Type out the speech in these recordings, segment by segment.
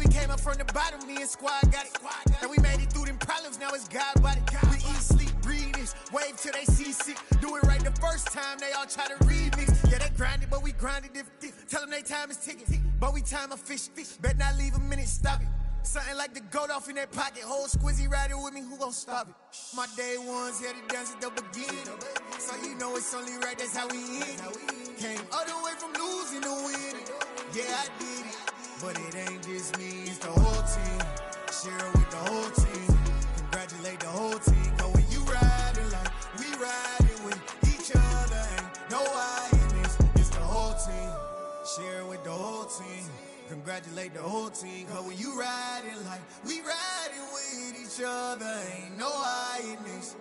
we came up from the bottom, me and squad got it. And we made it through them problems, now it's God body. We eat, sleep, breathe this, wave till they see sick. Do it right the first time, they all try to remix. Yeah, they grinded, but we grinded different. Tell them they time is ticking, but we time a fish. Bet not leave a minute, stop it. Something like the goat off in that pocket. Whole squizzy riding with me, who gon' stop it? My day ones here to dance at the beginning. So you know it's only right, that's how we end. Came all the way from losing to winning. Yeah, I did it. But it ain't just me, it's the whole team. Share it with the whole team. Congratulate the whole team. Cause when you riding like we riding with each other, ain't no I in this. It's the whole team. Share it with the whole team. Congratulate the whole team. Cause when you riding like we riding with each other, ain't no I in this.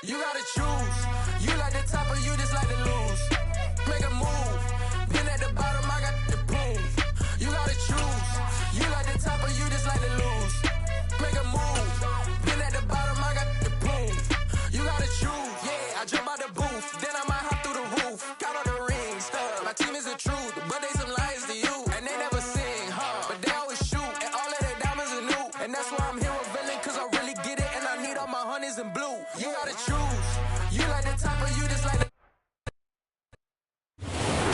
You gotta choose. You like the top or you just like to lose. Make a move. Been at the bottom, I got the prove. You gotta choose. You like the top or you just like to lose. Make a move. Been at the bottom, I got the prove. You gotta choose. Yeah, I jump out the booth. Then I might hop through the roof. Count all the rings. My team is the truth, but they some liars to you. And they never sing, but they always shoot. And all of their diamonds are new. And that's why I'm here revealing, cause I really get it. And I need all my honeys in blue. You gotta choose. You like the top or you just like the...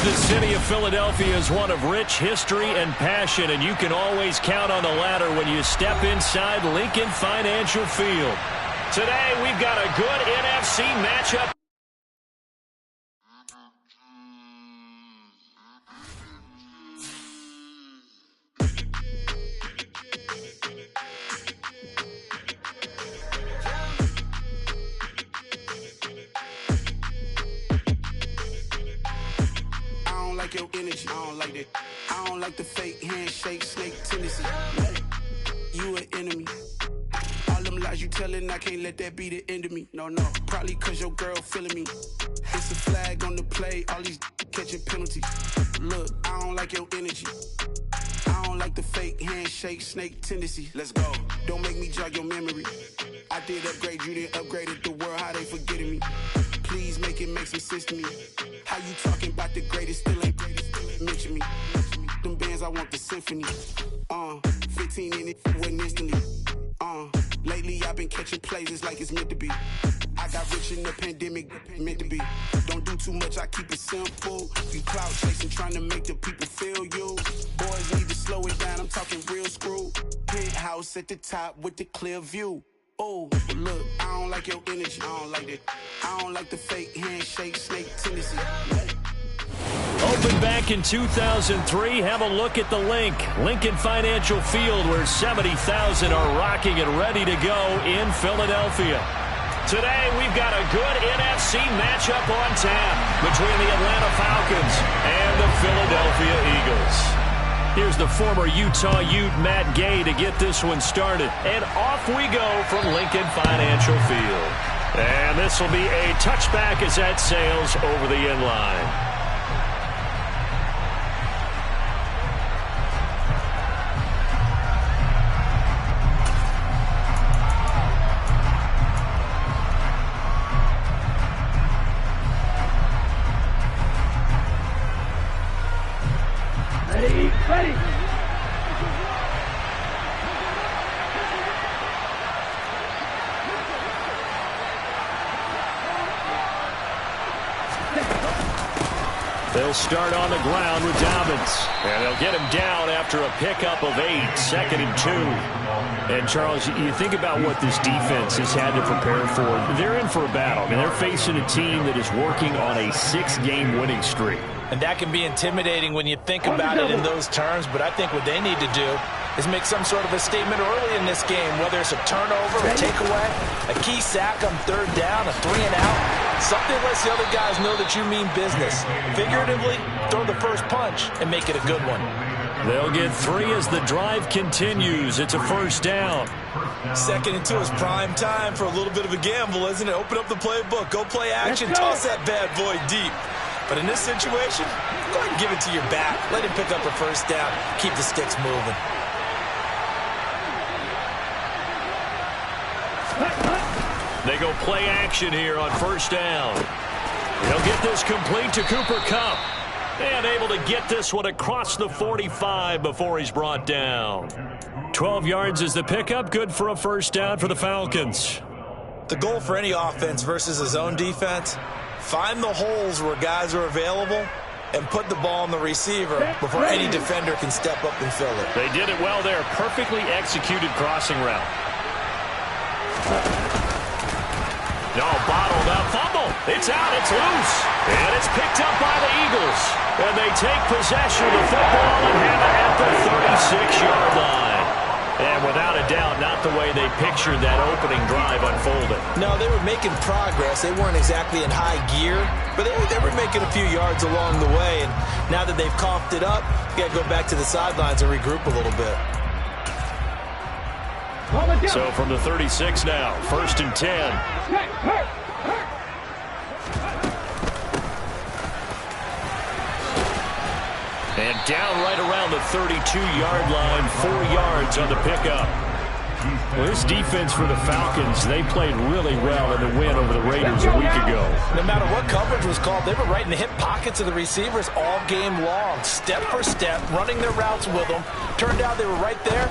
The city of Philadelphia is one of rich history and passion, and you can always count on the ladder when you step inside Lincoln Financial Field. Today, we've got a good NFC matchup. Your energy, I don't like that. I don't like the fake handshake, snake tendency. You an enemy. All them lies you telling, I can't let that be the end of me. No, probably cause your girl feeling me. It's a flag on the play, all these catching penalties. Look, I don't like your energy. I don't like the fake handshake, snake tendency. Let's go. Don't make me jog your memory. I did upgrade, you didn't upgrade it. The world, how they forgetting me. Please make it make some sense to me. How you talking about the greatest, still ain't greatest, mention me. Them bands, I want the symphony. 15 in it, went instantly. Lately I've been catching plays, it's like it's meant to be. I got rich in the pandemic, meant to be. Don't do too much, I keep it simple. You cloud chasing, trying to make the people feel you. Boys need to slow it down, I'm talking real screw. Penthouse at the top with the clear view. Oh, look, I don't like your energy. I don't like that. I don't like the fake handshake, snake tendency. Opened back in 2003, have a look at the Lincoln Financial Field, where 70,000 are rocking and ready to go in Philadelphia. Today, we've got a good NFC matchup on tap between the Atlanta Falcons and the Philadelphia Eagles. Here's the former Utah Ute, Matt Gay, to get this one started. And off we go from Lincoln Financial Field. And this will be a touchback as that sails over the end line. Ready. They'll start on the ground with Dobbins. And they'll get him down after a pickup of 8, 2nd and 2. And, Charles, you think about what this defense has had to prepare for. They're in for a battle. I mean, they're facing a team that is working on a 6-game winning streak. And that can be intimidating when you think about it in those terms, but I think what they need to do is make some sort of a statement early in this game, whether it's a turnover, a takeaway, a key sack on 3rd down, a 3-and-out. Something lets the other guys know that you mean business. Figuratively, throw the first punch and make it a good one. They'll get 3 as the drive continues. It's a first down. 2nd and 2 is prime time for a little bit of a gamble, isn't it? Open up the playbook. Go play action. Toss that bad boy deep. But in this situation, go ahead and give it to your back. Let him pick up a first down. Keep the sticks moving. They go play action here on first down. They'll get this complete to Cooper Kupp. And able to get this one across the 45 before he's brought down. 12 yards is the pickup. Good for a first down for the Falcons. The goal for any offense versus a zone defense, find the holes where guys are available and put the ball on the receiver before any defender can step up and fill it. They did it well there. Perfectly executed crossing route. No, bottled up. Fumble. It's out. It's loose. And it's picked up by the Eagles. And they take possession of the football and have it at the 36-yard line. And without a doubt, not the way they pictured that opening drive unfolding. No, they were making progress. They weren't exactly in high gear, but they were making a few yards along the way. And now that they've coughed it up, you got to go back to the sidelines and regroup a little bit. So from the 36 now, 1st and 10. And down right around the 32-yard line, 4 yards on the pickup. Well, this defense for the Falcons, they played really well in the win over the Raiders a week ago. No matter what coverage was called, they were right in the hip pockets of the receivers all game long, step for step, running their routes with them. Turned out they were right there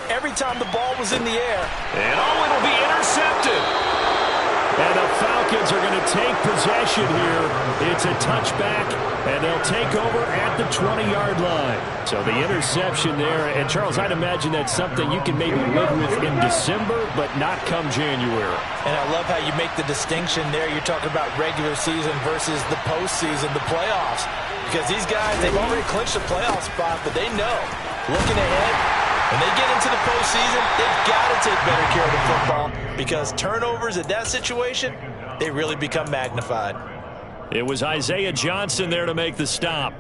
every time the ball was in the air. And it'll be intercepted. And the Falcons are going to take possession here. It's a touchback, and they'll take over at the 20-yard line. So the interception there. And, Charles, I'd imagine that's something you can maybe live with in December, but not come January. And I love how you make the distinction there. You're talking about regular season versus the postseason, the playoffs. Because these guys, they've already clinched a playoff spot, but they know, looking ahead, when they get into the postseason, they've got to take better care of the football because turnovers in that situation, they really become magnified. It was Isaiah Johnson there to make the stop.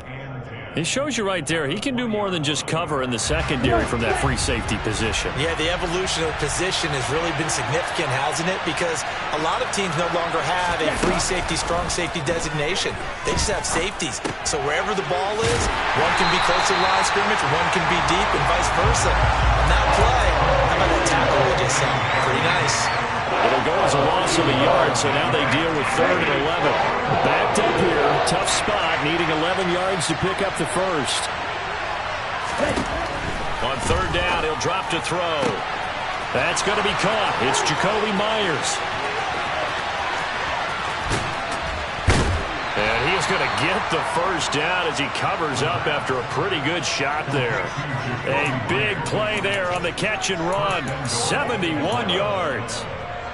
It shows you right there, he can do more than just cover in the secondary from that free safety position. Yeah, the evolution of position has really been significant, hasn't it? Because a lot of teams no longer have a free safety, strong safety designation. They just have safeties. So wherever the ball is, one can be close to the line of scrimmage, one can be deep, and vice versa. On that play, how about that tackle we just saw? Pretty nice. It'll go as a loss of a yard, so now they deal with 3rd and 11. Backed up here, tough spot, needing 11 yards to pick up the first. On 3rd down, he'll drop to throw. That's going to be caught. It's Jacoby Myers. And he's going to get the first down as he covers up after a pretty good shot there. A big play there on the catch and run. 71 yards.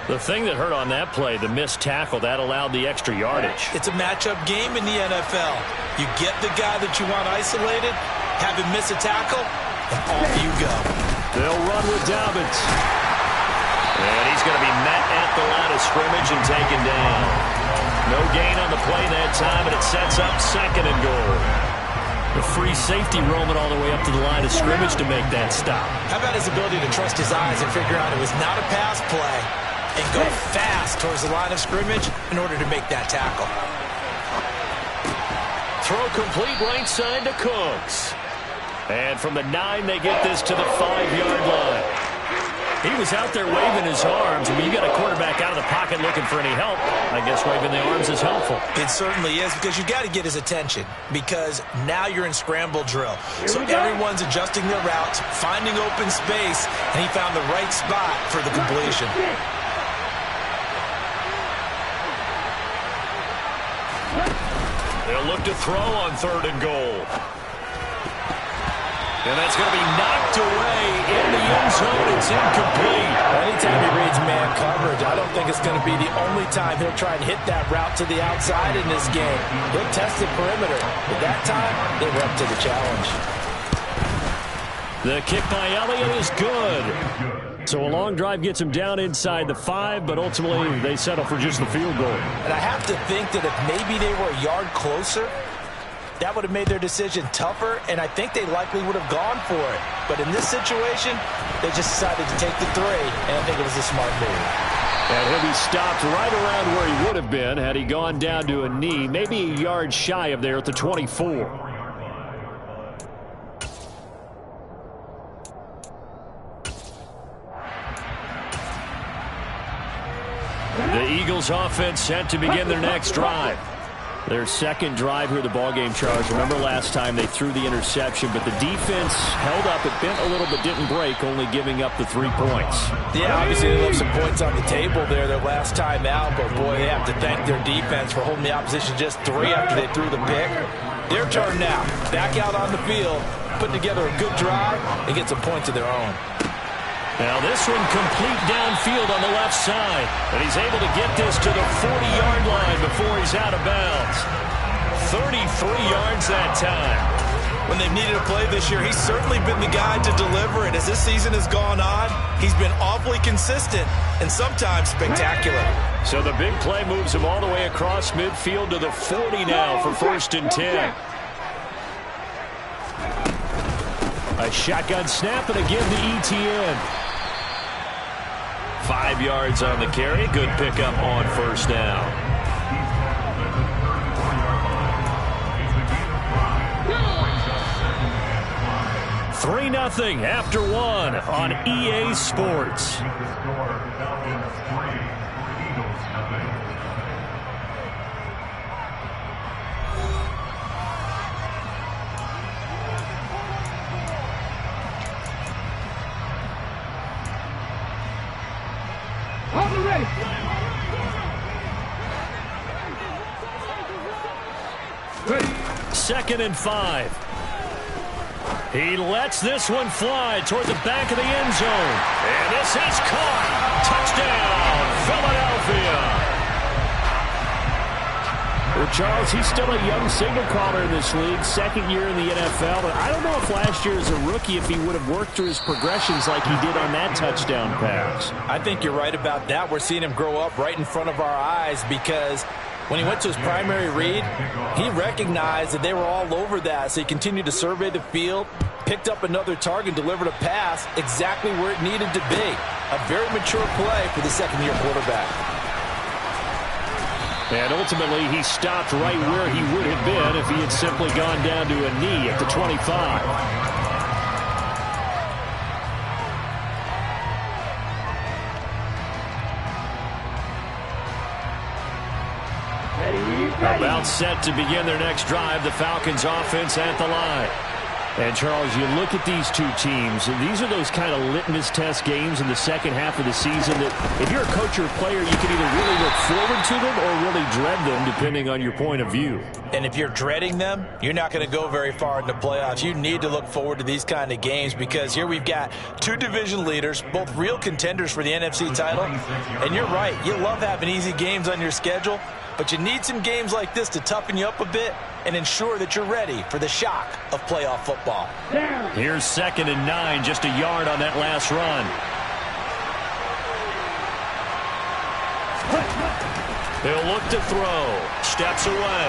The thing that hurt on that play, the missed tackle, that allowed the extra yardage. It's a matchup game in the NFL. You get the guy that you want isolated, have him miss a tackle, and off you go. They'll run with Dobbins. And he's going to be met at the line of scrimmage and taken down. No gain on the play that time, and it sets up 2nd and goal. The free safety roaming all the way up to the line of scrimmage to make that stop. How about his ability to trust his eyes and figure out it was not a pass play and go fast towards the line of scrimmage in order to make that tackle. Throw complete right side to Cooks. And from the 9, they get this to the 5-yard line. He was out there waving his arms. When you got a quarterback out of the pocket looking for any help, I guess waving the arms is helpful. It certainly is, because you got to get his attention, because now you're in scramble drill. So everyone's adjusting their routes, finding open space, and he found the right spot for the completion. They'll look to throw on 3rd and goal. And that's going to be knocked away in the end zone. It's incomplete. Anytime he reads man coverage, I don't think it's going to be the only time he'll try and hit that route to the outside in this game. He'll test the perimeter, but that time, they were up to the challenge. The kick by Elliott is good. So a long drive gets him down inside the 5, but ultimately they settle for just the field goal. And I have to think that if maybe they were a yard closer, that would have made their decision tougher, and I think they likely would have gone for it. But in this situation, they just decided to take the 3, and I think it was a smart move. And he'll be stopped right around where he would have been had he gone down to a knee, maybe a yard shy of there at the 24. The Eagles offense set to begin their next drive. Their second drive here, the ballgame, Charles. Remember last time they threw the interception, but the defense held up. It bent a little but didn't break, only giving up the 3 points. Yeah, obviously they left some points on the table there their last time out, but boy, they have to thank their defense for holding the opposition just 3 after they threw the pick. Their turn now. Back out on the field, putting together a good drive, and get some points of their own. Now this one complete downfield on the left side. And he's able to get this to the 40-yard line before he's out of bounds. 33 yards that time. When they've needed a play this year, he's certainly been the guy to deliver it. As this season has gone on, he's been awfully consistent and sometimes spectacular. So the big play moves him all the way across midfield to the 40 now for 1st and 10. A shotgun snap and again to ETN. 5 yards on the carry. Good pickup on 1st down. Three 3-0 after 1 on EA Sports. Second and 5. He lets this one fly toward the back of the end zone. And this is caught. Touchdown, Philadelphia. Well, Charles, he's still a young signal caller in this league, 2nd year in the NFL. But I don't know if last year as a rookie, if he would have worked through his progressions like he did on that touchdown pass. I think you're right about that. We're seeing him grow up right in front of our eyes because when he went to his primary read, he recognized that they were all over that. So he continued to survey the field, picked up another target, delivered a pass exactly where it needed to be. A very mature play for the 2nd-year quarterback. And ultimately, he stopped right where he would have been if he had simply gone down to a knee at the 25. About set to begin their next drive, the Falcons offense at the line. And, Charles, you look at these two teams, and these are those kind of litmus test games in the second half of the season that if you're a coach or a player, you can either really look forward to them or really dread them, depending on your point of view. And if you're dreading them, you're not going to go very far in the playoffs. You need to look forward to these kind of games because here we've got 2 division leaders, both real contenders for the NFC title. And you're right, you love having easy games on your schedule, but you need some games like this to toughen you up a bit and ensure that you're ready for the shock of playoff football. Here's 2nd and 9, just a yard on that last run. He'll look to throw. Steps away.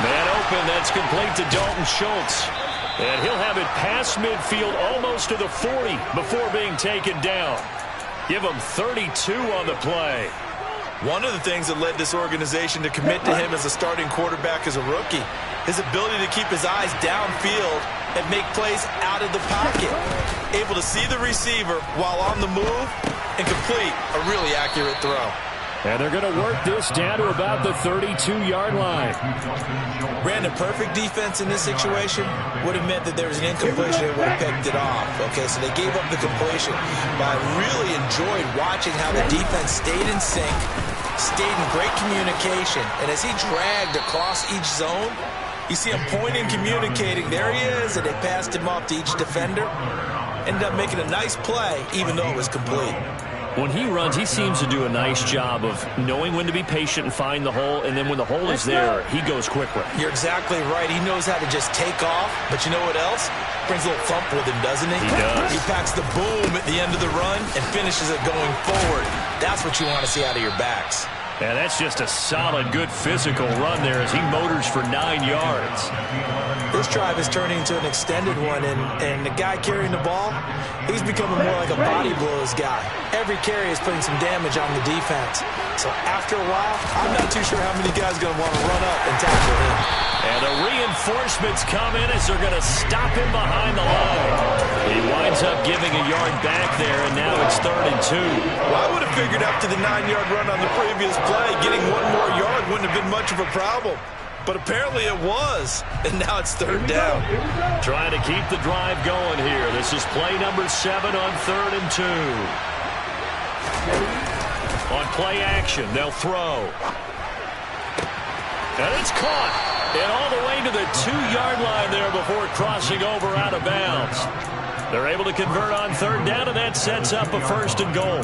Man open, that's complete to Dalton Schultz. And he'll have it past midfield almost to the 40 before being taken down. Give him 32 on the play. One of the things that led this organization to commit to him as a starting quarterback as a rookie, his ability to keep his eyes downfield and make plays out of the pocket. Able to see the receiver while on the move and complete a really accurate throw. And they're going to work this down to about the 32-yard line. Brandon, perfect defense in this situation would have meant that there was an incompletion. They would have picked it off. Okay, so they gave up the completion. But I really enjoyed watching how the defense stayed in sync, stayed in great communication. And as he dragged across each zone, you see him pointing, communicating. There he is, and they passed him off to each defender. Ended up making a nice play, even though it was complete. When he runs, he seems to do a nice job of knowing when to be patient and find the hole, and then when the hole is there, he goes quickly. You're exactly right. He knows how to just take off, but you know what else? Brings a little thump with him, doesn't he? He does. He packs the boom at the end of the run and finishes it going forward. That's what you want to see out of your backs. And that's just a solid, good physical run there as he motors for 9 yards. This drive is turning into an extended one, and the guy carrying the ball, he's becoming more like a body blows guy. Every carry is putting some damage on the defense. So after a while, I'm not too sure how many guys are going to want to run up and tackle him. And the reinforcements come in as they're going to stop him behind the line. He winds up giving a yard back there, and now it's 3rd and 2. Well, I would have figured after the 9-yard run on the previous play, getting one more yard wouldn't have been much of a problem. But apparently it was, and now it's 3rd down. Trying to keep the drive going here. This is play number 7 on 3rd and 2. On play action, they'll throw. And it's caught. And all the way to the 2-yard line there before crossing over out of bounds. They're able to convert on 3rd down, and that sets up a 1st and goal.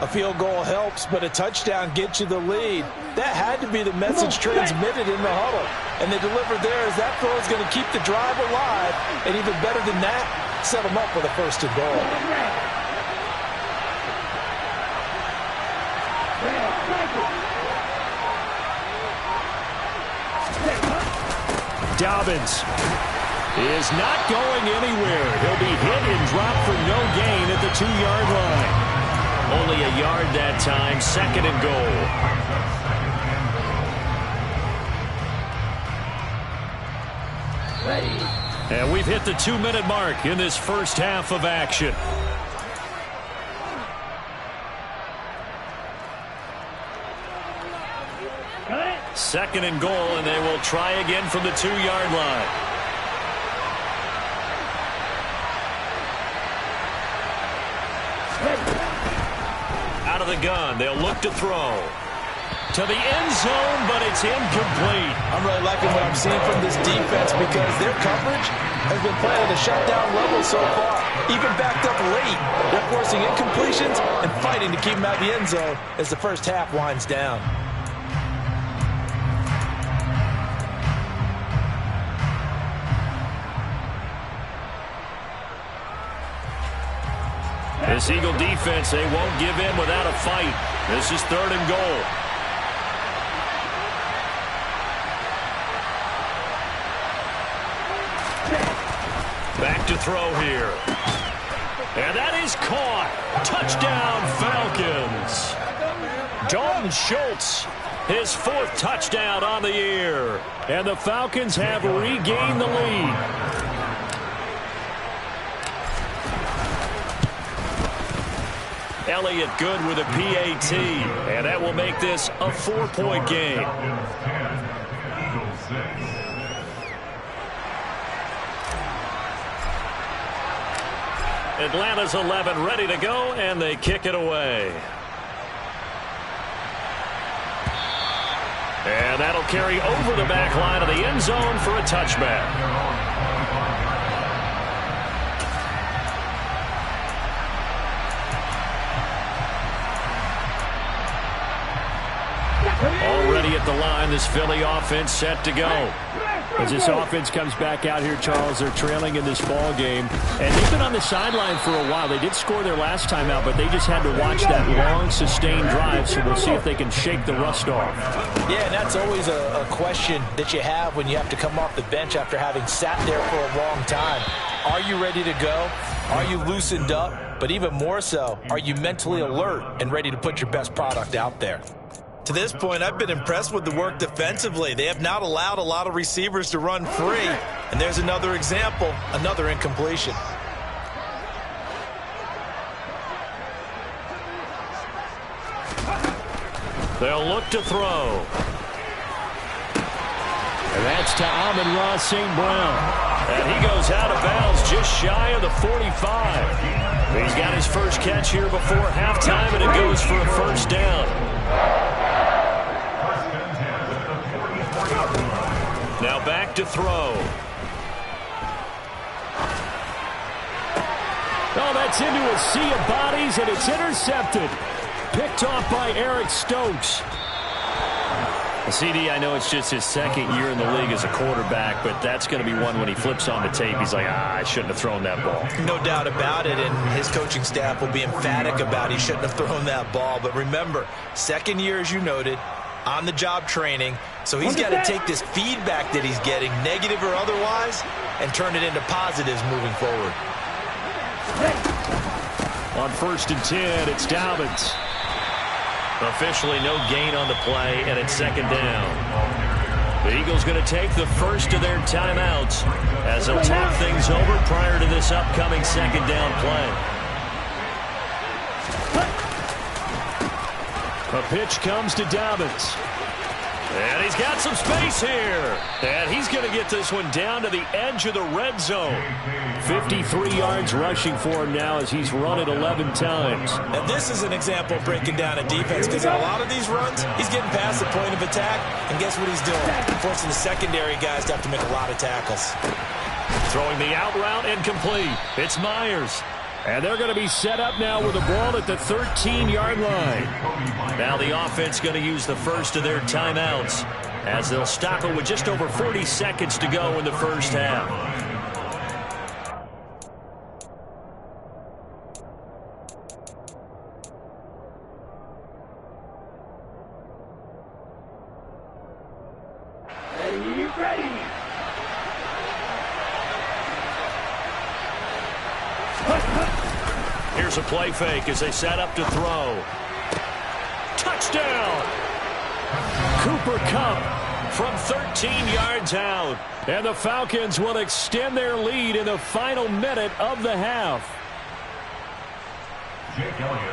A field goal helps, but a touchdown gets you the lead. That had to be the message transmitted in the huddle. And they delivered there as that throw is going to keep the drive alive. And even better than that, set them up with a 1st and goal. Dobbins is not going anywhere. He'll be hit and dropped for no gain at the 2-yard line. Only a yard that time, 2nd and goal. And we've hit the 2-minute mark in this first half of action. Second and goal, and they will try again from the 2-yard line. Out of the gun, they'll look to throw. To the end zone, but it's incomplete. I'm really liking what I'm seeing from this defense because their coverage has been playing at a shutdown level so far. Even backed up late, they're forcing incompletions and fighting to keep them out of the end zone as the first half winds down. This Eagle defense, they won't give in without a fight. This is 3rd and goal. Back to throw here. And that is caught. Touchdown, Falcons. Dalton Schultz, his 4th touchdown on the year. And the Falcons have regained the lead. Elliott good with a PAT, and that will make this a 4-point game. Atlanta's 11 ready to go, and they kick it away. And that'll carry over the back line of the end zone for a touchback. Already at the line, this Philly offense set to go. As this offense comes back out here, Charles, they're trailing in this ball game. And they've been on the sideline for a while. They did score their last time out, but they just had to watch that long, sustained drive. So we'll see if they can shake the rust off. Yeah, and that's always a question that you have when you have to come off the bench after having sat there for a long time. Are you ready to go? Are you loosened up? But even more so, are you mentally alert and ready to put your best product out there? To this point, I've been impressed with the work defensively. They have not allowed a lot of receivers to run free. And there's another example, another incompletion. They'll look to throw. And that's to Amon-Ra St. Brown. And he goes out of bounds just shy of the 45. He's got his first catch here before halftime, and it goes for a 1st down. Now back to throw. Oh, that's into a sea of bodies, and it's intercepted. Picked off by Eric Stokes. CD, I know it's just his second year in the league as a quarterback, but that's going to be one when he flips on the tape. He's like, I shouldn't have thrown that ball. No doubt about it, and his coaching staff will be emphatic about he shouldn't have thrown that ball. But remember, second year, as you noted, on-the-job training, so he's got to take this feedback that he's getting, negative or otherwise, and turn it into positives moving forward. On 1st and 10, it's Dobbins. Officially no gain on the play, and it's second down. The Eagles going to take the first of their timeouts as they'll talk things over prior to this upcoming second down play. A pitch comes to Dobbins. And he's got some space here. And he's going to get this one down to the edge of the red zone. 53 yards rushing for him now as he's run it 11 times. And this is an example of breaking down a defense, because in a lot of these runs, he's getting past the point of attack, and guess what he's doing? Forcing the secondary guys to have to make a lot of tackles. Throwing the out route incomplete. It's Myers. And they're going to be set up now with the ball at the 13-yard line. Now the offense going to use the first of their timeouts as they'll stop it with just over 40 seconds to go in the first half. Here's a play fake as they set up to throw. Touchdown! Cooper Kupp from 13 yards out. And the Falcons will extend their lead in the final minute of the half.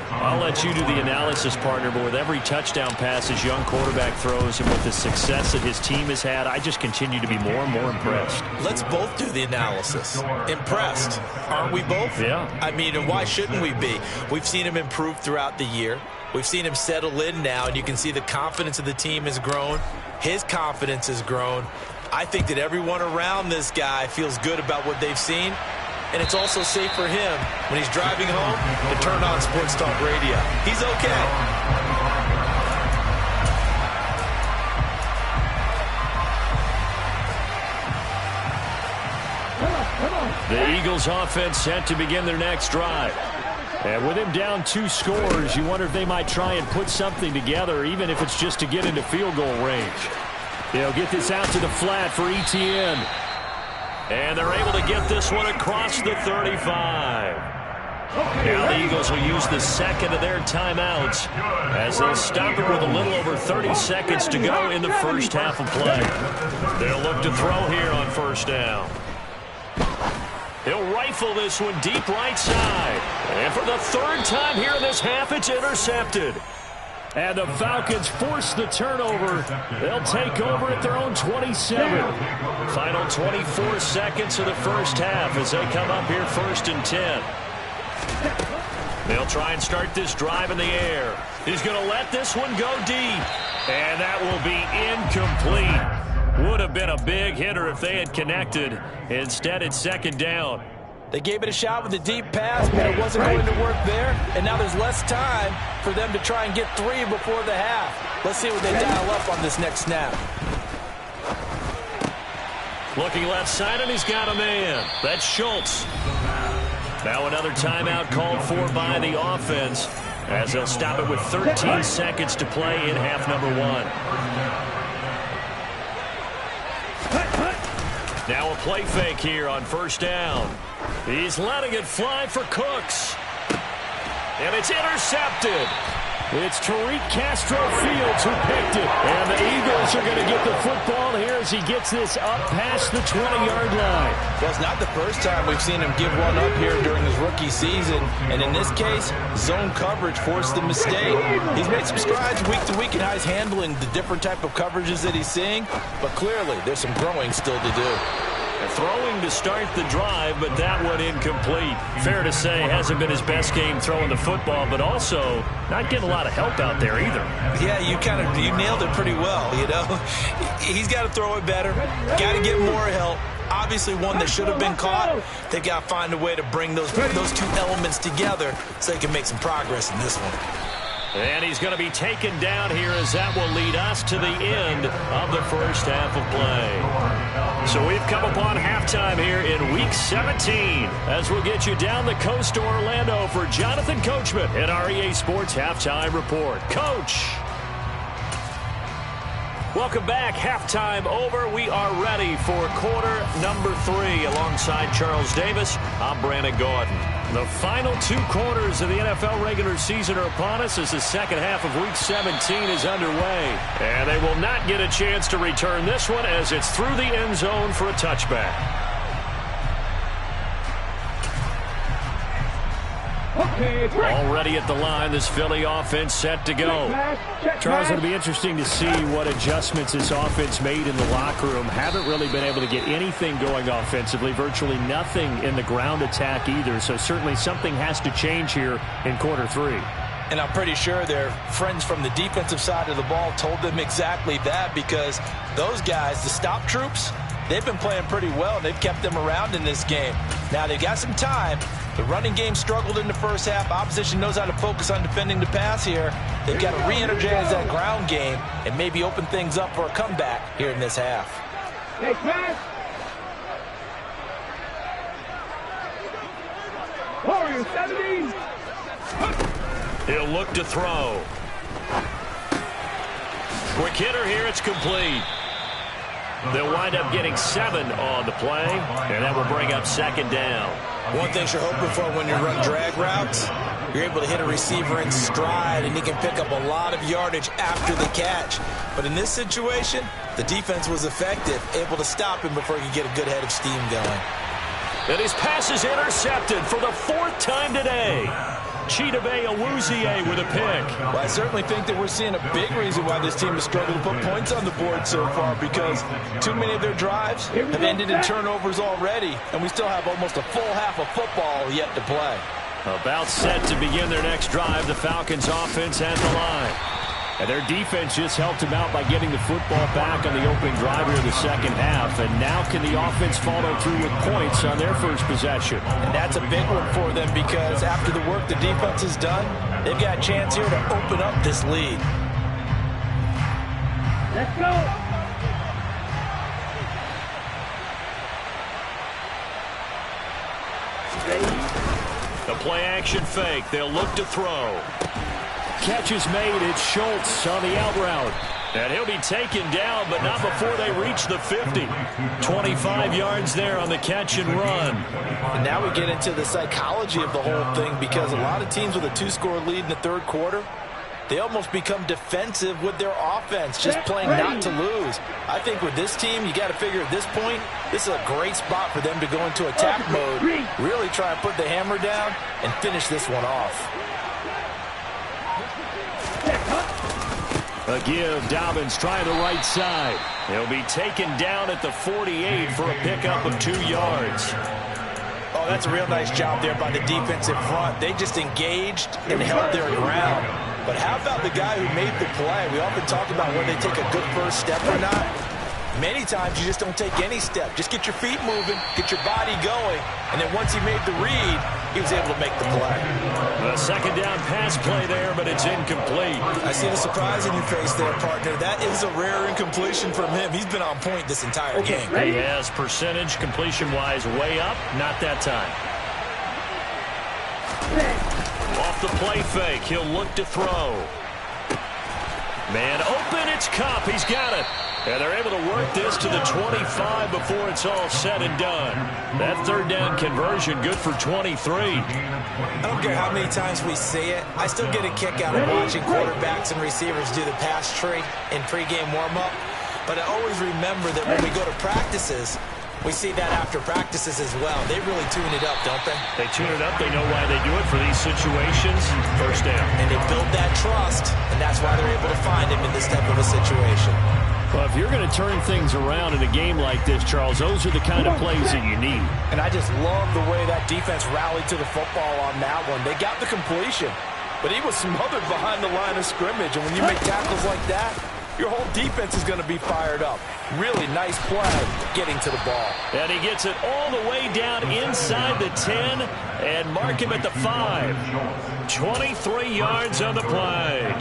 I'll let you do the analysis, partner, but with every touchdown pass his young quarterback throws and with the success that his team has had, I just continue to be more and more impressed. Let's both do the analysis. Impressed. Aren't we both? Yeah. I mean, and why shouldn't we be? We've seen him improve throughout the year. We've seen him settle in now, and you can see the confidence of the team has grown. His confidence has grown. I think that everyone around this guy feels good about what they've seen. And it's also safe for him when he's driving home to turn on Sports Talk Radio. He's okay. The Eagles offense set to begin their next drive. And with him down 2 scores, you wonder if they might try and put something together, even if it's just to get into field goal range. They'll get this out to the flat for Etienne. And they're able to get this one across the 35. Now the Eagles will use the second of their timeouts as they'll stop it with a little over 30 seconds to go in the first half of play. They'll look to throw here on first down. He'll rifle this one deep right side. And for the third time here in this half, it's intercepted. And the Falcons force the turnover. They'll take over at their own 27. Final 24 seconds of the first half as they come up here 1st and 10. They'll try and start this drive in the air. He's going to let this one go deep. And that will be incomplete. Would have been a big hitter if they had connected. Instead, it's second down. They gave it a shot with a deep pass, but it wasn't going to work there. And now there's less time for them to try and get 3 before the half. Let's see what they dial up on this next snap. Looking left side, and he's got a man. That's Schultz. Now another timeout called for by the offense as they'll stop it with 13 seconds to play in half number 1. Now a play fake here on first down. He's letting it fly for Cooks. And it's intercepted. It's Tariq Castro-Fields who picked it. And the Eagles are going to get the football here as he gets this up past the 20-yard line. Well, it's not the first time we've seen him give one up here during his rookie season. And in this case, zone coverage forced the mistake. He's made some strides week to week in how he's handling the different type of coverages that he's seeing. But clearly, there's some growing still to do. Throwing to start the drive, but that one incomplete. Fair to say, hasn't been his best game throwing the football, but also not getting a lot of help out there either. Yeah, you nailed it pretty well, you know. He's got to throw it better, got to get more help. Obviously one that should have been caught. They've got to find a way to bring those 2 elements together so they can make some progress in this one. And he's going to be taken down here as that will lead us to the end of the first half of play. So we've come upon halftime here in Week 17 as we'll get you down the coast to Orlando for Jonathan Coachman in our EA Sports Halftime Report. Coach! Welcome back. Halftime over. We are ready for quarter number 3. Alongside Charles Davis, I'm Brandon Gordon. The final 2 quarters of the NFL regular season are upon us as the second half of Week 17 is underway. And they will not get a chance to return this one as it's through the end zone for a touchback. Already at the line, this Philly offense set to go. Charles, it'll be interesting to see what adjustments this offense made in the locker room. Haven't really been able to get anything going offensively, virtually nothing in the ground attack either. So certainly something has to change here in quarter 3. And I'm pretty sure their friends from the defensive side of the ball told them exactly that, because those guys, the stop troops, they've been playing pretty well. They've kept them around in this game. Now they've got some time. The running game struggled in the first half. Opposition knows how to focus on defending the pass here. They've got to re-energize that ground game and maybe open things up for a comeback here in this half. Next pass. Warriors 70. He'll look to throw. Quick hitter here. It's complete. They'll wind up getting 7 on the play, and that will bring up second down. One thing you're hoping for when you run drag routes, you're able to hit a receiver in stride, and he can pick up a lot of yardage after the catch. But in this situation, the defense was effective, able to stop him before he could get a good head of steam going. And his pass is intercepted for the 4th time today. Chidobe Awuzie with a pick. Well, I certainly think that we're seeing a big reason why this team has struggled to put points on the board so far, because too many of their drives have ended in turnovers already, and we still have almost a full half of football yet to play. About set to begin their next drive, the Falcons offense at the line. And their defense just helped them out by getting the football back on the opening drive here in the second half. And now can the offense follow through with points on their first possession? And that's a big one for them, because after the work the defense has done, they've got a chance here to open up this lead. Let's go. The play action fake. They'll look to throw. Catch is made. It's Schultz on the out route. And he'll be taken down, but not before they reach the 50. 25 yards there on the catch and run. And now we get into the psychology of the whole thing, because a lot of teams with a 2-score lead in the third quarter, they almost become defensive with their offense, just playing not to lose. I think with this team, you got to figure at this point, this is a great spot for them to go into attack mode, really try and put the hammer down and finish this one off. A give. Dobbins trying the right side. He'll be taken down at the 48 for a pickup of 2 yards. Oh, that's a real nice job there by the defensive front. They just engaged and held their ground. But how about the guy who made the play? We often talk about when they take a good first step or not. Many times you just don't take any step. Just get your feet moving, get your body going, and then once he made the read, he was able to make the play. A second down pass play there, but it's incomplete. I see the surprise in your face there, partner. That is a rare incompletion from him. He's been on point this entire game. He has percentage completion-wise way up. Not that time. Off the play fake, he'll look to throw. Man open, it's Kupp. He's got it. And they're able to work this to the 25 before it's all said and done. That third down conversion good for 23. I don't care how many times we see it. I still get a kick out of watching quarterbacks and receivers do the pass tree in pregame warm-up. But I always remember that when we go to practices, we see that after practices as well. They really tune it up, don't they? They tune it up. They know why they do it for these situations. First down. And they build that trust, and that's why they're able to find him in this type of a situation. Well, if you're going to turn things around in a game like this, Charles, those are the kind of plays that you need. And I just love the way that defense rallied to the football on that one. They got the completion, but he was smothered behind the line of scrimmage. And when you make tackles like that, your whole defense is going to be fired up. Really nice play getting to the ball. And he gets it all the way down inside the 10 and mark him at the 5. 23 yards on the play.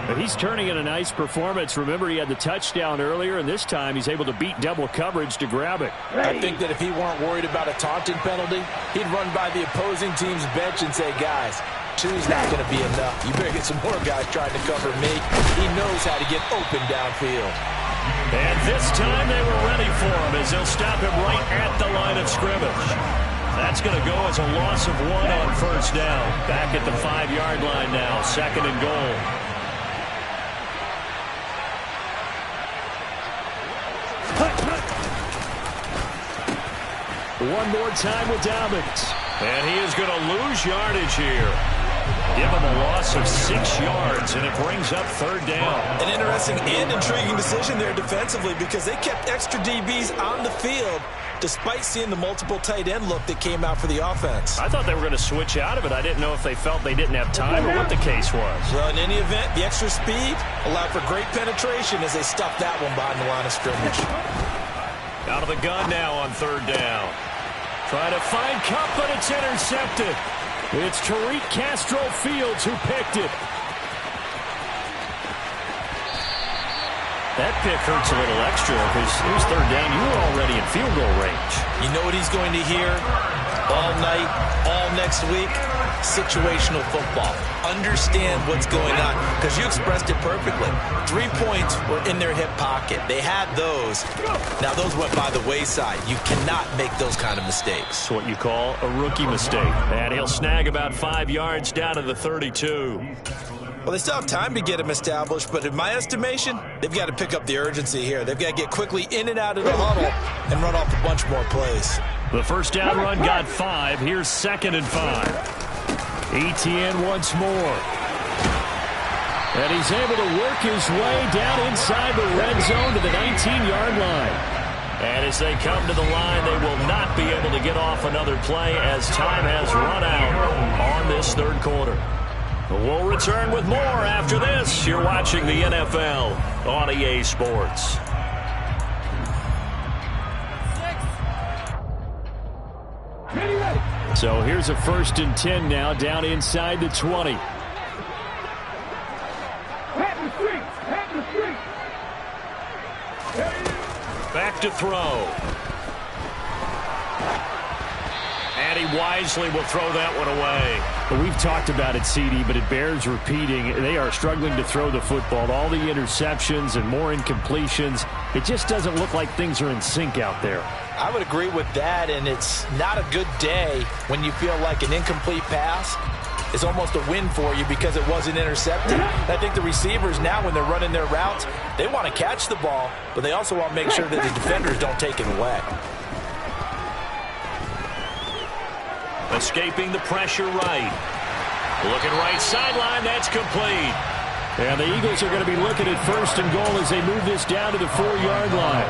But he's turning in a nice performance. Remember, he had the touchdown earlier, and this time he's able to beat double coverage to grab it. I think that if he weren't worried about a taunting penalty, he'd run by the opposing team's bench and say, guys, two's not going to be enough. You better get some more guys trying to cover me. He knows how to get open downfield. And this time they were ready for him as they'll stop him right at the line of scrimmage. That's going to go as a loss of 1 on first down. Back at the 5-yard line now, 2nd and goal. One more time with Dobbins. And he is going to lose yardage here. Give him a loss of 6 yards, and it brings up 3rd down. An interesting and intriguing decision there defensively because they kept extra DBs on the field despite seeing the multiple tight end look that came out for the offense. I thought they were going to switch out of it. I didn't know if they felt they didn't have time or what the case was. Well, in any event, the extra speed allowed for great penetration as they stuffed that one behind the line of scrimmage. Out of the gun now on 3rd down. Trying to find Cup, but it's intercepted. It's Tariq Castro-Fields who picked it. That pick hurts a little extra because it was 3rd down. You were already in field goal range. You know what he's going to hear all night, all next week? Situational football. Understand what's going on because you expressed it perfectly. 3 points were in their hip pocket. They had those. Now those went by the wayside. You cannot make those kind of mistakes. It's what you call a rookie mistake. And he'll snag about 5 yards down to the 32. Well, they still have time to get him established, but in my estimation, they've got to pick up the urgency here. They've got to get quickly in and out of the huddle and run off a bunch more plays. The first down run got 5. Here's 2nd and 5. Etienne once more. And he's able to work his way down inside the red zone to the 19-yard line. And as they come to the line, they will not be able to get off another play as time has run out on this 3rd quarter. We'll return with more after this. You're watching the NFL on EA Sports. So here's a 1st and 10 now, down inside the 20. Back to throw. And he wisely will throw that one away. Well, we've talked about it, CD, but it bears repeating. They are struggling to throw the football. All the interceptions and more incompletions. It just doesn't look like things are in sync out there. I would agree with that, and it's not a good day when you feel like an incomplete pass is almost a win for you because it wasn't intercepted. I think the receivers now, when they're running their routes, they want to catch the ball, but they also want to make sure that the defenders don't take it away. Escaping the pressure right. Looking right sideline, that's complete. And the Eagles are going to be looking at 1st and goal as they move this down to the 4-yard line.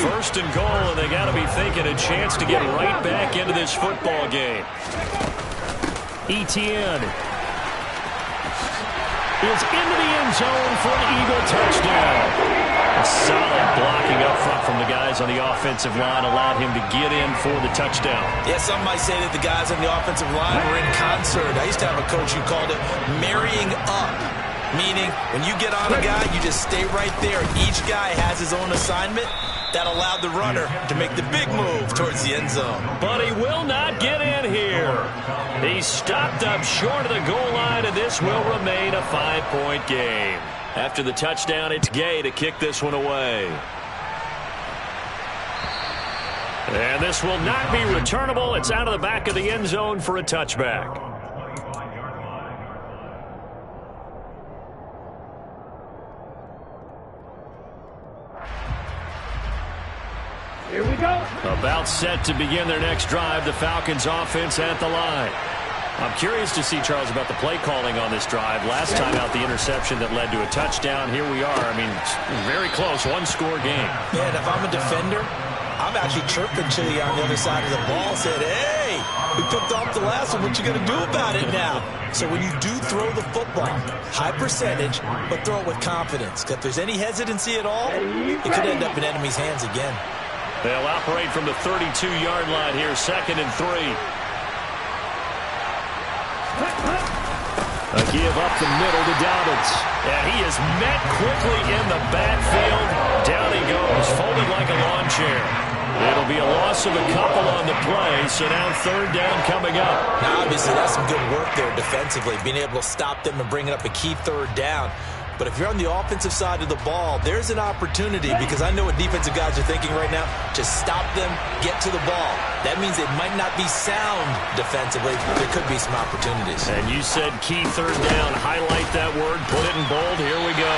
1st and goal, and they got to be thinking a chance to get right back into this football game. Etienne is into the end zone for an Eagle touchdown. A solid blocking up front from the guys on the offensive line allowed him to get in for the touchdown. Yeah, some might say that the guys on the offensive line were in concert. I used to have a coach who called it marrying up, meaning when you get on a guy, you just stay right there. Each guy has his own assignment. That allowed the runner to make the big move towards the end zone. But he will not get in here. He's stopped up short of the goal line, and this will remain a 5-point game. After the touchdown, it's Gay to kick this one away. And this will not be returnable. It's out of the back of the end zone for a touchback. Here we go. About set to begin their next drive, the Falcons offense at the line. I'm curious to see, Charles, about the play calling on this drive. Last time out, the interception that led to a touchdown. Here we are. I mean, very close, one-score game. Yeah, and if I'm a defender, I'm actually chirping Chili on the other side of the ball, said, hey, we picked off the last one. What you going to do about it now? So when you do throw the football, high percentage, but throw it with confidence. If there's any hesitancy at all, it could end up in enemy's hands again. They'll operate from the 32-yard line here, 2nd and 3. A give up the middle to Dobbins. And he is met quickly in the backfield. Down he goes, folded like a lawn chair. It'll be a loss of a couple on the play, so now 3rd down coming up. Now, obviously, that's some good work there defensively, being able to stop them and bringing up a key 3rd down. But if you're on the offensive side of the ball, there's an opportunity, because I know what defensive guys are thinking right now. Just stop them, get to the ball. That means it might not be sound defensively. There could be some opportunities. And you said key 3rd down. Highlight that word. Put it in bold. Here we go.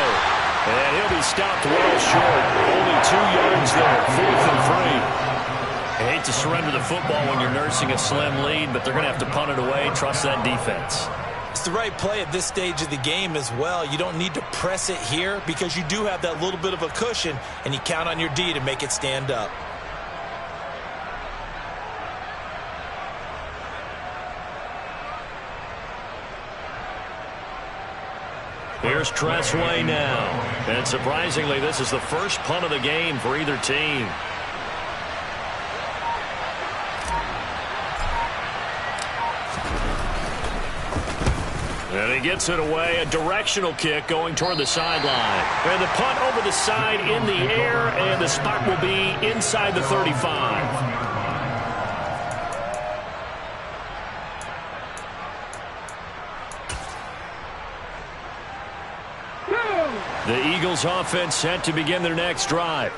And he'll be stopped well short. Only 2 yards there. 4th and 3. I hate to surrender the football when you're nursing a slim lead, but they're going to have to punt it away. Trust that defense. It's the right play at this stage of the game as well. You don't need to press it here because you do have that little bit of a cushion, and you count on your D to make it stand up. Here's Tressway now. And surprisingly, this is the first punt of the game for either team. And he gets it away, a directional kick going toward the sideline. And the punt over the side in the air, and the spot will be inside the 35. The Eagles offense set to begin their next drive.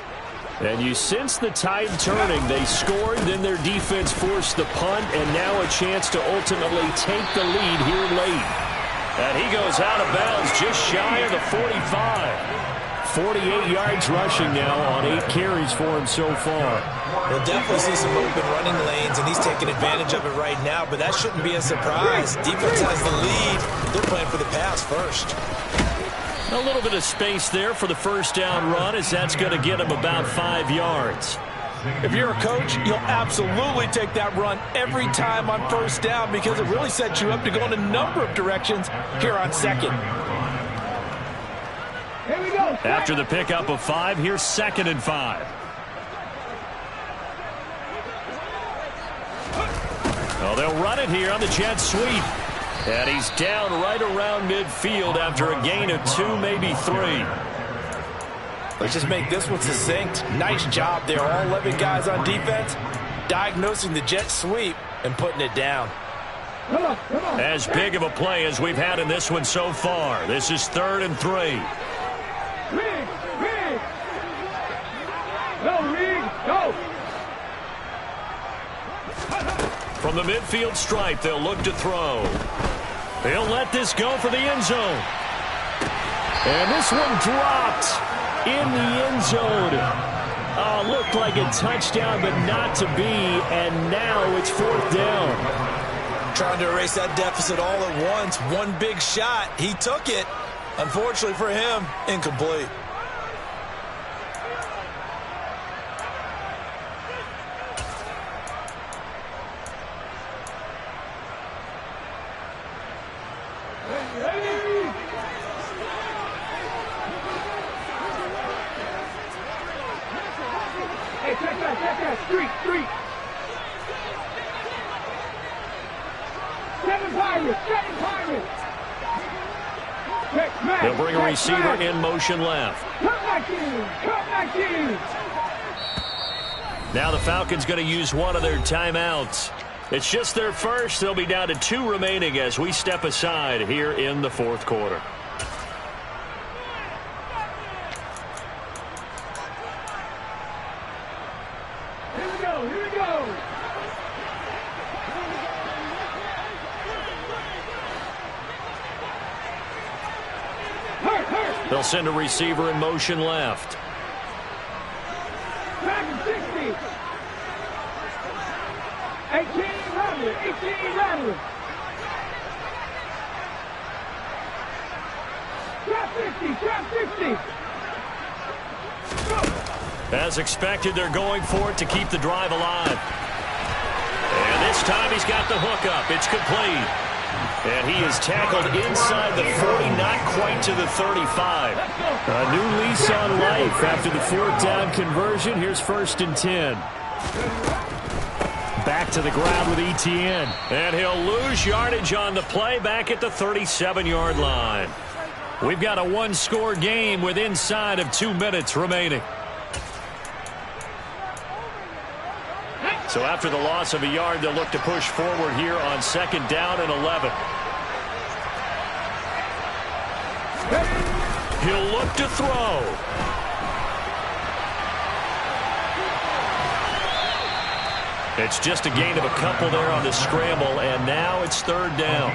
And you sense the tide turning. They scored, then their defense forced the punt, and now a chance to ultimately take the lead here late. And he goes out of bounds just shy of the 45. 48 yards rushing now on 8 carries for him so far. We'll definitely see some open running lanes, and he's taking advantage of it right now, but that shouldn't be a surprise. Defense has the lead. They're playing for the pass first. A little bit of space there for the first down run, as that's going to get him about 5 yards. If you're a coach, you'll absolutely take that run every time on first down because it really sets you up to go in a number of directions here on second. Here we go. After the pickup of 5, here's 2nd and 5. Oh, they'll run it here on the jet sweep. And he's down right around midfield after a gain of 2, maybe 3. Let's just make this one succinct. Nice job there. All 11 guys on defense diagnosing the jet sweep and putting it down. Come on. As big of a play as we've had in this one so far. This is 3rd and 3. Rig. Go, Rig. Go. From the midfield stripe, they'll look to throw. They'll let this go for the end zone. And this one dropped in the end zone. Oh, looked like a touchdown, but not to be. And now it's 4th down. Trying to erase that deficit all at once. One big shot. He took it. Unfortunately for him, incomplete. Street. Seven Pirates. They'll bring a receiver in motion left. Come back in. Now the Falcons going to use one of their timeouts. It's just their first. They'll be down to 2 remaining as we step aside here in the 4th quarter. Here we go. They'll send a receiver in motion left. Back in 60. 18 rattling. Drop 50. Go. As expected, they're going for it to keep the drive alive. And this time he's got the hook up. It's complete. And he is tackled inside the 40, not quite to the 35. A new lease on life after the fourth down conversion. Here's 1st and 10. Back to the ground with Etienne. And he'll lose yardage on the play back at the 37-yard line. We've got a one-score game with inside of 2 minutes remaining. So after the loss of a yard, they'll look to push forward here on 2nd down and 11. He'll look to throw. It's just a gain of a couple there on the scramble, and now it's 3rd down.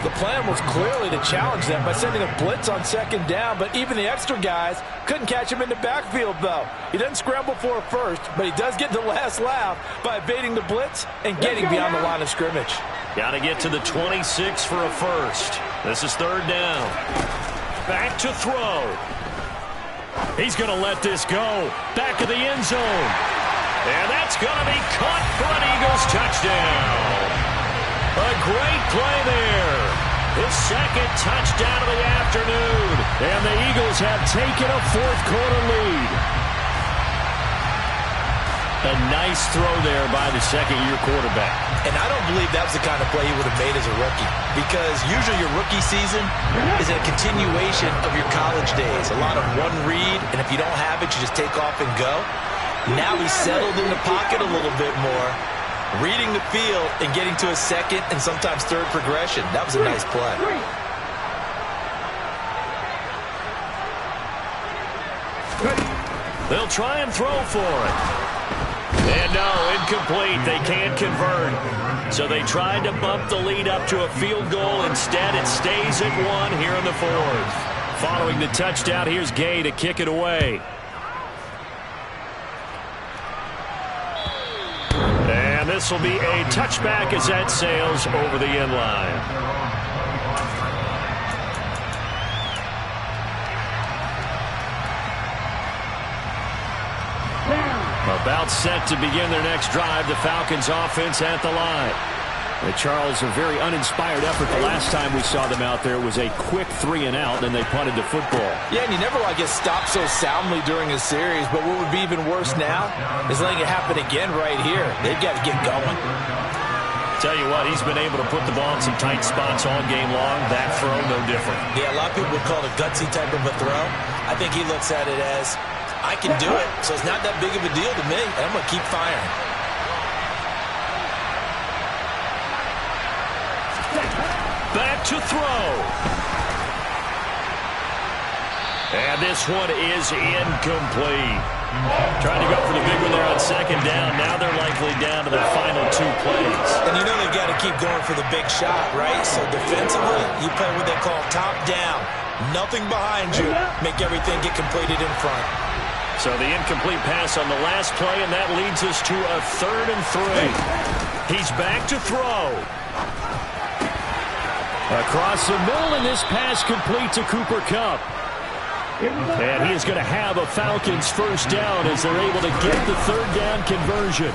The plan was clearly to challenge them by sending a blitz on 2nd down, but even the extra guys couldn't catch him in the backfield, though. He doesn't scramble for a first, but he does get the last laugh by evading the blitz and getting beyond the line of scrimmage. Got to get to the 26 for a first. This is 3rd down. Back to throw. He's going to let this go. Back of the end zone. And that's going to be caught for an Eagles touchdown. A great play there. His 2nd touchdown of the afternoon. And the Eagles have taken a 4th-quarter lead. A nice throw there by the 2nd-year quarterback. And I don't believe that was the kind of play he would have made as a rookie, because usually your rookie season is a continuation of your college days. A lot of one read, and if you don't have it, you just take off and go. Now he's settled in the pocket a little bit more, reading the field and getting to a 2nd and sometimes 3rd progression. That was a nice play. They'll try and throw for it. And no, incomplete. They can't convert. So they tried to bump the lead up to a field goal. Instead, it stays at 1 here in the 4th. Following the touchdown, here's Gay to kick it away. And this will be a touchback as that sails over the end line. About set to begin their next drive, the Falcons offense at the line. Charles, a very uninspired effort the last time we saw them out there. It was a quick 3 and out, and they punted the football. Yeah, and you never get stopped so soundly during a series, but what would be even worse now is letting it happen again right here. They've got to get going. Tell you what, he's been able to put the ball in some tight spots all game long. That throw, no different. Yeah, a lot of people would call it a gutsy type of a throw. I think he looks at it as, I can do it, so it's not that big of a deal to me, and I'm going to keep firing. Back to throw. And this one is incomplete. Trying to go for the big one there on 2nd down. Now they're likely down to their final 2 plays. And you know they've got to keep going for the big shot, right? So defensively, you play what they call top down. Nothing behind you. Make everything get completed in front. So the incomplete pass on the last play, and that leads us to a 3rd and 3. He's back to throw. Across the middle, and this pass complete to Cooper Kupp. And he is going to have a Falcons 1st down as they're able to get the 3rd down conversion.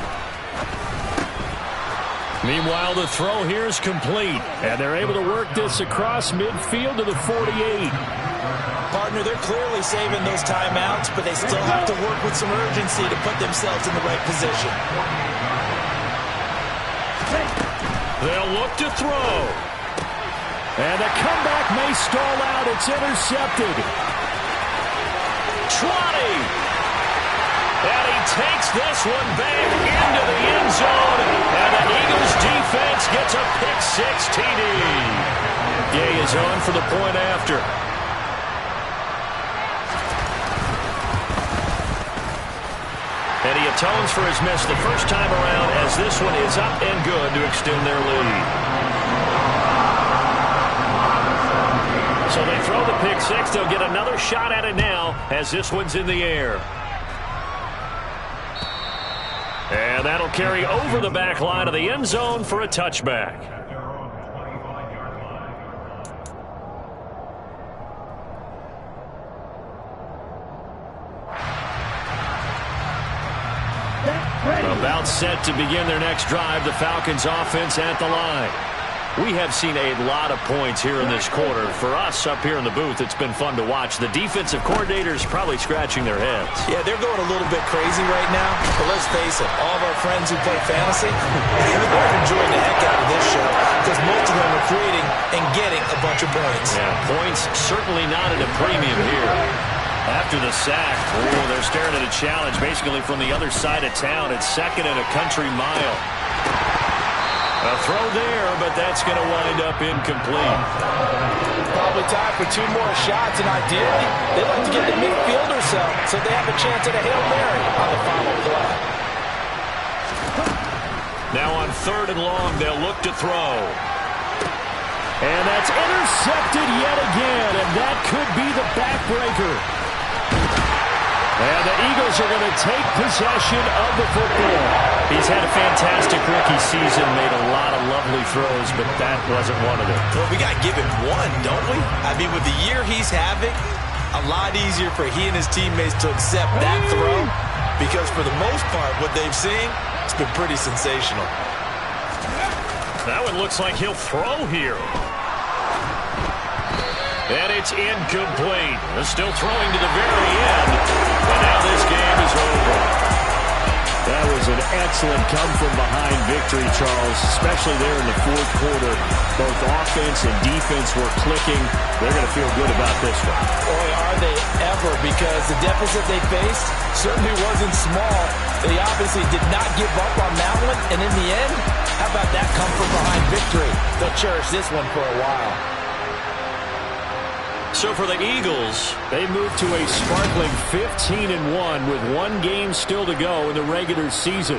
Meanwhile, the throw here is complete, and they're able to work this across midfield to the 48. Partner, they're clearly saving those timeouts, but they still have to work with some urgency to put themselves in the right position. They'll look to throw. And the comeback may stall out. It's intercepted. 20. And he takes this one back into the end zone. And the Eagles defense gets a pick-6 TD. Gay is on for the point after. And he atones for his miss the first time around as this one is up and good to extend their lead. So they throw the pick-6. They'll get another shot at it now as this one's in the air. And that'll carry over the back line of the end zone for a touchback. About set to begin their next drive, the Falcons offense at the line. We have seen a lot of points here in this quarter. For us up here in the booth, it's been fun to watch. The defensive coordinators probably scratching their heads. Yeah, they're going a little bit crazy right now. But let's face it, all of our friends who play fantasy, they're enjoying the heck out of this show because most of them are creating and getting a bunch of points. Yeah, points certainly not at a premium here. After the sack, they're staring at a challenge basically from the other side of town. It's second and a country mile. A throw there, but that's going to wind up incomplete. Probably time for 2 more shots, and ideally, they'd like to get the midfield or so they have a chance at a Hail Mary on the final play. Now on 3rd and long, they'll look to throw. And that's intercepted yet again, and that could be the backbreaker. And the Eagles are going to take possession of the football. He's had a fantastic rookie season, made a lot of lovely throws, but that wasn't one of them. Well, we got to give him one, don't we? I mean, with the year he's having, a lot easier for he and his teammates to accept that throw because for the most part, what they've seen, it's been pretty sensational. That one looks like he'll throw here. And it's incomplete. They're still throwing to the very end. And now this game is over. That was an excellent come-from-behind victory, Charles, especially there in the 4th quarter. Both offense and defense were clicking. They're going to feel good about this one. Boy, are they ever, because the deficit they faced certainly wasn't small. They obviously did not give up on that one. And in the end, how about that come-from-behind victory? They'll cherish this one for a while. So for the Eagles, they move to a sparkling 15-1 with 1 game still to go in the regular season.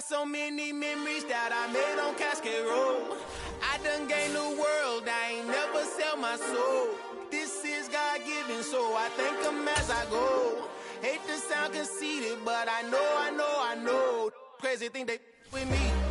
So many memories that I made on Cascade Road. I done gained the world, I ain't never sell my soul. This is God-given, so I thank him as I go. Hate to sound conceited, but I know. Crazy thing they with me.